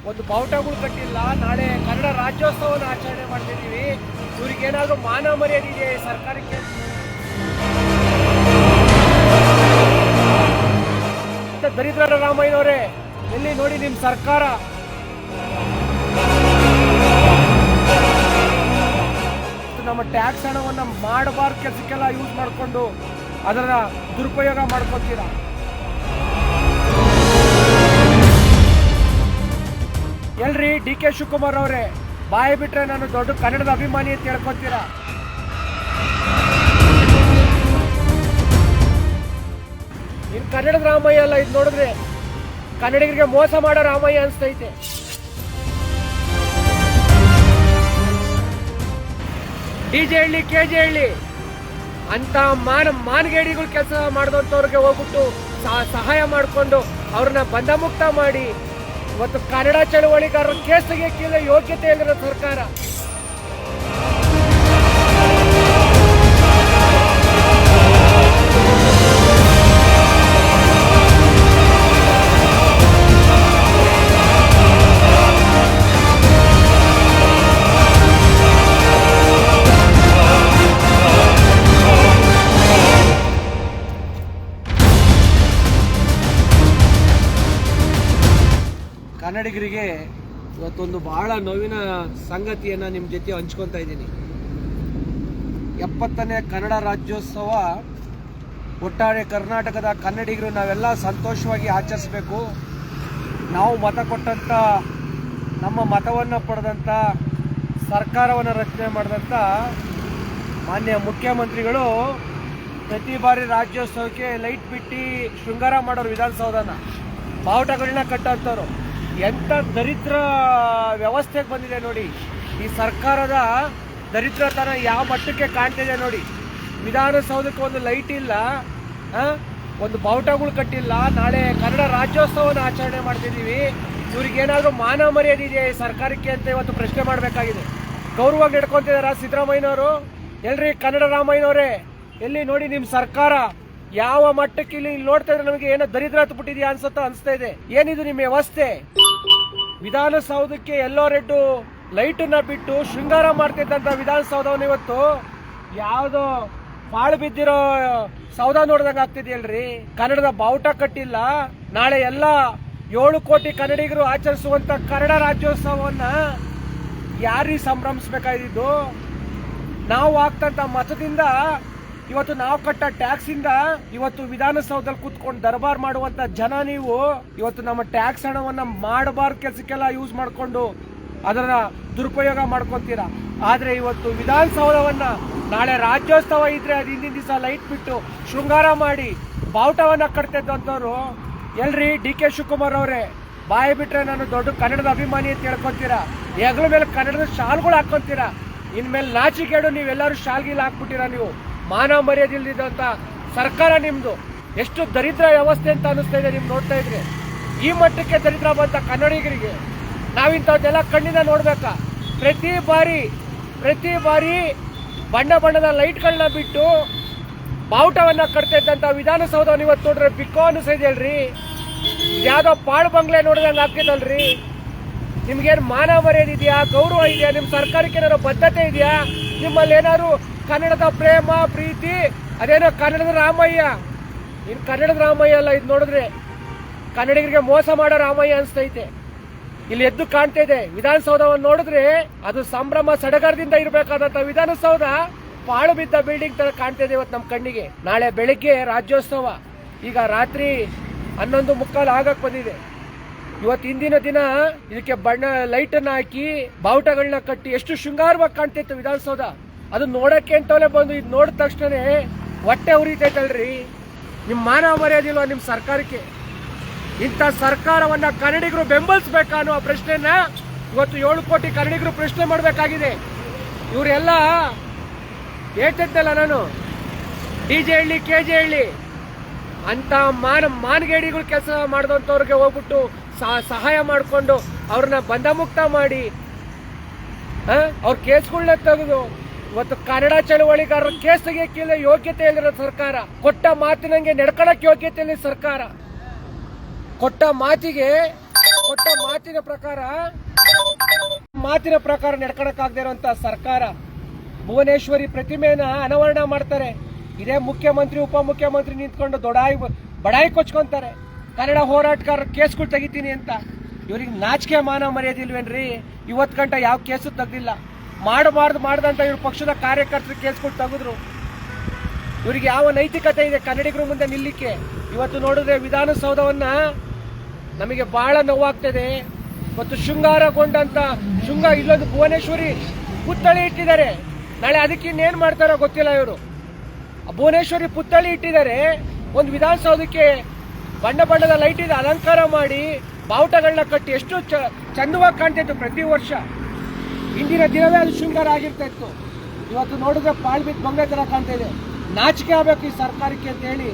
ಒಂದು ಬಾವುಟಗಳು ಕಟ್ಟಿಲ್ಲ. ನಾಳೆ ಕನ್ನಡ ರಾಜ್ಯೋತ್ಸವನ ಆಚರಣೆ ಮಾಡ್ತಿದ್ದೀವಿ. ಇವ್ರಿಗೇನಾದ್ರೂ ಮಾನ ಮರ್ಯಾದೆ ಇದೆ ಸರ್ಕಾರಕ್ಕೆ? ದರಿದ್ರ ರಾಮಯ್ಯನವರೇ, ಎಲ್ಲಿ ನೋಡಿ ನಿಮ್ ಸರ್ಕಾರ ನಮ್ಮ ಟ್ಯಾಕ್ಸ್ ಹಣವನ್ನ ಮಾಡಬಾರ್ದು ಕೆಲಸಕ್ಕೆಲ್ಲ ಯೂಸ್ ಮಾಡಿಕೊಂಡು ಅದರ ದುರುಪಯೋಗ ಮಾಡ್ಕೊತೀರಾ. ಎಲ್ರಿ ಡಿ ಕೆ ಶಿವಕುಮಾರ್ ಅವರೇ, ಬಾಯಿ ಬಿಟ್ರೆ ನಾನು ದೊಡ್ಡ ಕನ್ನಡದ ಅಭಿಮಾನಿ ಅಂತ ಹೇಳ್ಕೊತೀರಾ. ಇನ್ ಕನ್ನಡದ ರಾಮಯ್ಯ ಅಲ್ಲ, ಇದು ನೋಡಿದ್ರೆ ಕನ್ನಡಿಗರಿಗೆ ಮೋಸ ಮಾಡೋ ರಾಮಯ್ಯ ಅನ್ಸ್ತೈತೆ. ಡಿಜೆ ಹಳ್ಳಿ ಕೆಜೆ ಹಳ್ಳಿ ಅಂತ ಮಾನಗೇಡಿಗಳು ಕೆಲಸ ಮಾಡಿದಂಥವ್ರಿಗೆ ಹೋಗ್ಬಿಟ್ಟು ಸಹಾಯ ಮಾಡಿಕೊಂಡು ಅವ್ರನ್ನ ಬಂಧಮುಕ್ತ ಮಾಡಿ ಇವತ್ತು ಕನ್ನಡ ಚಳವಳಿಗಾರರ ಕೇಸ್ ತೆಗೆಯಕ್ಕಿಲ್ಲ ಯೋಗ್ಯತೆ ಇಲ್ಲದ ಸರ್ಕಾರ. ಕನ್ನಡಿಗರಿಗೆ ಇವತ್ತೊಂದು ಬಹಳ ನೋವಿನ ಸಂಗತಿಯನ್ನ ನಿಮ್ಮ ಜೊತೆ ಹಂಚ್ಕೊತಾ ಇದ್ದೀನಿ. 70ನೇ ಕನ್ನಡ ರಾಜ್ಯೋತ್ಸವ ಒಟ್ಟಾರೆ ಕರ್ನಾಟಕದ ಕನ್ನಡಿಗರು ನಾವೆಲ್ಲ ಸಂತೋಷವಾಗಿ ಆಚರಿಸಬೇಕು. ನಾವು ಮತ ಕೊಟ್ಟಂಥ, ನಮ್ಮ ಮತವನ್ನು ಪಡೆದಂಥ, ಸರ್ಕಾರವನ್ನು ರಚನೆ ಮಾಡಿದಂಥ ಮಾನ್ಯ ಮುಖ್ಯಮಂತ್ರಿಗಳು ಪ್ರತಿ ಬಾರಿ ರಾಜ್ಯೋತ್ಸವಕ್ಕೆ ಲೈಟ್ ಬಿಟ್ಟು ಶೃಂಗಾರ ಮಾಡೋರು, ವಿಧಾನಸೌಧನ ಬಾವುಟಗಳನ್ನ ಕಟ್ಟೋಂಥವ್ರು. ಎಂಥ ದರಿದ್ರ ವ್ಯವಸ್ಥೆಗೆ ಬಂದಿದೆ ನೋಡಿ. ಈ ಸರ್ಕಾರದ ದರಿದ್ರತನ ಯಾವ ಮಟ್ಟಕ್ಕೆ ಕಾಣ್ತಿದೆ ನೋಡಿ. ವಿಧಾನಸೌಧಕ್ಕೆ ಒಂದು ಲೈಟ್ ಇಲ್ಲ, ಒಂದು ಬಾವುಟಗಳು ಕಟ್ಟಿಲ್ಲ. ನಾಳೆ ಕನ್ನಡ ರಾಜ್ಯೋತ್ಸವನ ಆಚರಣೆ ಮಾಡ್ತಿದ್ದೀವಿ. ಇವ್ರಿಗೇನಾದ್ರೂ ಮಾನ ಮರ್ಯಾದೆ ಇದೆ ಸರ್ಕಾರಕ್ಕೆ ಅಂತ ಇವತ್ತು ಪ್ರಶ್ನೆ ಮಾಡಬೇಕಾಗಿದೆ. ಗೌರವವಾಗಿ ನಡ್ಕೊತಿದಾರ ಸಿದ್ದರಾಮಯ್ಯನವರು? ಎಲ್ರಿ ಕನ್ನಡ ರಾಮಯ್ಯನವರೇ, ಎಲ್ಲಿ ನೋಡಿ ನಿಮ್ ಸರ್ಕಾರ ಯಾವ ಮಟ್ಟಕ್ಕೆ ಇಲ್ಲಿ ನೋಡ್ತಾ ಇದ್ರೆ ನಮಗೆ ಏನೋ ದರಿದ್ರ ಹತ್ಬಿಟ್ಟಿದ್ಯಾ ಅನ್ಸ್ತಾ ಇದೆ. ಏನಿದು ನಿಮ್ಮ ವ್ಯವಸ್ಥೆ? ವಿಧಾನಸೌಧಕ್ಕೆ ಎಲ್ಲೋ ರೆಡ್ ಲೈಟ್ ಅನ್ನ ಬಿಟ್ಟು ಶೃಂಗಾರ ಮಾಡ್ತಿದ್ದಂತ ವಿಧಾನಸೌಧವನ್ನು ಇವತ್ತು ಯಾವ್ದೋ ಪಾಳು ಬಿದ್ದಿರೋ ಸೌಧ ನೋಡ್ದಂಗ ಆಗ್ತಿದೆಯಲ್ರಿ. ಕನ್ನಡದ ಬಾವುಟ ಕಟ್ಟಿಲ್ಲ. ನಾಳೆ ಎಲ್ಲ 7 ಕೋಟಿ ಕನ್ನಡಿಗರು ಆಚರಿಸುವಂತ ಕನ್ನಡ ರಾಜ್ಯೋತ್ಸವವನ್ನ ಯಾರೀ ಸಂಭ್ರಮಿಸ್ಬೇಕಾಗಿದ್ದು? ನಾವು ಆಗ್ತಂತ ಮತದಿಂದ, ಇವತ್ತು ನಾವು ಕಟ್ಟ ಟ್ಯಾಕ್ಸ್ ಇಂದ ಇವತ್ತು ವಿಧಾನಸೌಧದಲ್ಲಿ ಕೂತ್ಕೊಂಡು ದರ್ಬಾರ್ ಮಾಡುವಂತ ಜನ ನೀವು ಇವತ್ತು ನಮ್ಮ ಟ್ಯಾಕ್ಸ್ ಹಣವನ್ನ ಮಾಡಬಾರ್ದು ಕೆಲಸಕ್ಕೆಲ್ಲ ಯೂಸ್ ಮಾಡಿಕೊಂಡು ಅದರ ದುರುಪಯೋಗ ಮಾಡ್ಕೊತೀರಾ. ಆದ್ರೆ ಇವತ್ತು ವಿಧಾನಸೌಧವನ್ನ ನಾಳೆ ರಾಜ್ಯೋತ್ಸವ ಇದ್ರೆ ಅದು ಹಿಂದಿನ ದಿವಸ ಲೈಟ್ ಬಿಟ್ಟು ಶೃಂಗಾರ ಮಾಡಿ ಬಾವುಟವನ್ನ ಕಟ್ತಿದ್ದಂಥವ್ರು ಎಲ್ರಿ ಡಿ ಕೆ ಶಿವಕುಮಾರ್ ಅವರೇ, ಬಾಯಿ ಬಿಟ್ರೆ ನಾನು ದೊಡ್ಡ ಕನ್ನಡದ ಅಭಿಮಾನಿ ಅಂತ ಹೇಳ್ಕೊತೀರಾ. ಹೆಗಲ ಮೇಲೆ ಕನ್ನಡದ ಶಾಲ್ಗಳು ಹಾಕೊಂತೀರಾ. ಇನ್ಮೇಲೆ ನಾಚಿಕೆಡು ನೀವೆಲ್ಲರೂ ಶಾಲ್ಗಿಲ್ ಹಾಕ್ಬಿಟ್ಟಿರಾ. ನೀವು ಮಾನ ಮರ್ಯಾದೆ ಇಲ್ದಿದ್ದಂತ ಸರ್ಕಾರ ನಿಮ್ದು. ಎಷ್ಟು ದರಿದ್ರ ವ್ಯವಸ್ಥೆ ಅಂತ ಅನಿಸ್ತಾ ಇದೆ ನಿಮ್ ನೋಡ್ತಾ ಇದ್ರೆ. ಈ ಮಟ್ಟಕ್ಕೆ ದರಿದ್ರ ಬಂತ ಕನ್ನಡಿಗರಿಗೆ ನಾವಿಂಥದ್ದೆಲ್ಲ ಕಣ್ಣಿಂದ ನೋಡ್ಬೇಕಾ? ಪ್ರತಿ ಬಾರಿ ಬಣ್ಣ ಬಣ್ಣದ ಲೈಟ್ಗಳನ್ನ ಬಿಟ್ಟು ಬಾವುಟವನ್ನ ಕಟ್ತಾ ಇದ್ದಂತ ವಿಧಾನಸೌಧವನ್ನು ಇವತ್ತು ನೋಡ್ರೆ ಬಿಕ್ಕೋ ಅನಿಸ್ತಿದೆಯಲ್ರಿ. ಯಾವ್ದೋ ಪಾಳು ಬಂಗ್ಲೆ ನೋಡಿದಂಗೆ ಆಗ್ತಿದಲ್ರಿ. ನಿಮ್ಗೇನು ಮಾನ ಮರ್ಯಾದೆ ಇದೆಯಾ? ಗೌರವ ಇದೆಯಾ? ನಿಮ್ ಸರ್ಕಾರಕ್ಕೆ ಏನಾದ್ರು ಬದ್ಧತೆ ಇದೆಯಾ? ನಿಮ್ಮಲ್ಲಿ ಏನಾದ್ರು ಕನ್ನಡದ ಪ್ರೇಮ ಪ್ರೀತಿ, ಅದೇನೋ ಕನ್ನಡದ ರಾಮಯ್ಯ. ಇನ್ ಕನ್ನಡದ ರಾಮಯ್ಯ ಅಲ್ಲ, ಇದು ನೋಡಿದ್ರೆ ಕನ್ನಡಿಗರಿಗೆ ಮೋಸ ಮಾಡೋ ರಾಮಯ್ಯ ಅನ್ಸ್ತೈತೆ. ಇಲ್ಲಿ ಎದ್ದು ಕಾಣ್ತಾ ಇದೆ. ವಿಧಾನಸೌಧವನ್ನು ನೋಡಿದ್ರೆ ಅದು ಸಂಭ್ರಮ ಸಡಗರದಿಂದ ಇರಬೇಕಾದಂತ ವಿಧಾನಸೌಧ ಪಾಳು ಬಿದ್ದ ಬಿಲ್ಡಿಂಗ್ ತರ ಕಾಣ್ತಾ ಇದೆ ಇವತ್ತು ನಮ್ಮ ಕಣ್ಣಿಗೆ. ನಾಳೆ ಬೆಳಿಗ್ಗೆ ರಾಜ್ಯೋತ್ಸವ, ಈಗ ರಾತ್ರಿ 11:15 ಆಗಕ್ ಬಂದಿದೆ. ಇವತ್ತು ಹಿಂದಿನ ದಿನ ಇದಕ್ಕೆ ಬಣ್ಣ ಲೈಟ್ ಅನ್ನ ಹಾಕಿ ಬಾವುಟಗಳನ್ನ ಕಟ್ಟಿ ಎಷ್ಟು ಶೃಂಗಾರವಾಗಿ ಕಾಣ್ತಿತ್ತು ವಿಧಾನಸೌಧ. ಅದು ನೋಡಕ್ಕೆ ಅಂತವೇ ಬಂದು ಇದು ನೋಡಿದ ತಕ್ಷಣ ಹೊಟ್ಟೆ ಉರಿತೈತಲ್ರಿ. ನಿಮ್ ಮಾನ ಮರ್ಯಾದಿಲ್ವಾ ನಿಮ್ ಸರ್ಕಾರಕ್ಕೆ? ಇಂಥ ಸರ್ಕಾರವನ್ನ ಕನ್ನಡಿಗರು ಬೆಂಬಲಿಸಬೇಕಾ ಅನ್ನೋ ಪ್ರಶ್ನೆನ ಇವತ್ತು 7 ಕೋಟಿ ಕನ್ನಡಿಗರು ಪ್ರಶ್ನೆ ಮಾಡಬೇಕಾಗಿದೆ. ಇವರೆಲ್ಲ ಹೇಳ್ತಿದ್ದಲ್ಲ ನಾನು, ಡಿಜೆ ಹಳ್ಳಿ ಕೆಜೆ ಹಳ್ಳಿ ಅಂತ ಮಾನಗೇಡಿಗಳು ಕೆಲಸ ಮಾಡಿದಂಥವ್ರಿಗೆ ಹೋಗ್ಬಿಟ್ಟು ಸಹಾಯ ಮಾಡಿಕೊಂಡು ಅವ್ರನ್ನ ಬಂಧಮುಕ್ತ ಮಾಡಿ ಅವ್ರ ಕೇಸ್ಗಳನ್ನ ತೆಗೆದು ಇವತ್ತು ಕನ್ನಡ ಚಳವಳಿಗಾರರ ಕೇಸ್ ತೆಗೆಯಕ್ಕಿಲ್ಲ ಯೋಗ್ಯತೆ ಇಲ್ಲದ ಸರ್ಕಾರ. ಕೊಟ್ಟ ಮಾತಿನಂಗೆ ನಡ್ಕೊಳಕ್ ಯೋಗ್ಯತೆ ಇಲ್ಲ ಸರ್ಕಾರ. ಕೊಟ್ಟ ಮಾತಿಗೆ ಕೊಟ್ಟ ಮಾತಿನ ಪ್ರಕಾರ ನಡ್ಕೊಳಕ್ಕಾಗದೇ ಇರುವಂತ ಸರ್ಕಾರ ಭುವನೇಶ್ವರಿ ಪ್ರತಿಮೆನ ಅನಾವರಣ ಮಾಡ್ತಾರೆ. ಇದೇ ಮುಖ್ಯಮಂತ್ರಿ ಉಪಮುಖ್ಯಮಂತ್ರಿ ನಿಂತ್ಕೊಂಡು ಬಡಾಯಿ ಕೊಚ್ಕೊಂತಾರೆ. ಕನ್ನಡ ಹೋರಾಟಗಾರರ ಕೇಸ್ಗಳು ತೆಗಿತೀನಿ ಅಂತ. ಇವ್ರಿಗೆ ನಾಚಿಕೆ ಮಾನ ಮರ್ಯಾದಿಲ್ವೇನ್ರಿ? ಇವತ್ತು ಗಂಟ ಯಾವ ಕೇಸು ತೆಗ್ದಿಲ್ಲ. ಮಾಡ್ದಂತ ಇವ್ರ ಪಕ್ಷದ ಕಾರ್ಯಕರ್ತರು ಕೇಸ್ಗಳು ತೆಗೆದ್ರು. ಇವರಿಗೆ ಯಾವ ನೈತಿಕತೆ ಇದೆ ಕನ್ನಡಿಗರ ಮುಂದೆ ನಿಲ್ಲಿಕ್ಕೆ? ಇವತ್ತು ನೋಡಿದ್ರೆ ವಿಧಾನಸೌಧವನ್ನ ನಮಗೆ ಬಹಳ ನೋವಾಗ್ತದೆ. ಮತ್ತು ಶೃಂಗಾರಗೊಂಡಂತ ಇಲ್ಲೊಂದು ಭುವನೇಶ್ವರಿ ಪುತ್ಥಳಿ ಇಟ್ಟಿದ್ದಾರೆ. ನಾಳೆ ಅದಕ್ಕೆ ಇನ್ನೇನ್ ಮಾಡ್ತಾರೋ ಗೊತ್ತಿಲ್ಲ. ಇವರು ಭುವನೇಶ್ವರಿ ಪುತ್ಥಳಿ ಇಟ್ಟಿದ್ದಾರೆ. ಒಂದು ವಿಧಾನಸೌಧಕ್ಕೆ ಬಣ್ಣದ ಲೈಟ್ ಇದೆ ಅಲಂಕಾರ ಮಾಡಿ ಬಾವುಟಗಳನ್ನ ಕಟ್ಟಿ ಎಷ್ಟು ಚಂದವಾಗಿ ಕಾಣ್ತಿತ್ತು ಪ್ರತಿ ವರ್ಷ. ಇಂದಿನ ದಿನವೇ ಅದು ಶೃಂಗಾರ ಆಗಿರ್ತಾ ಇತ್ತು. ಇವತ್ತು ನೋಡಿದ್ರೆ ಪಾಳ್ಬಿದ್ದು ಬಂಗಲೆ ತರ ಕಾಣ್ತಾ ಇದೆ. ನಾಚಿಕೆ ಆಗ್ಬೇಕು ಈ ಸರ್ಕಾರಕ್ಕೆ ಅಂತ ಹೇಳಿ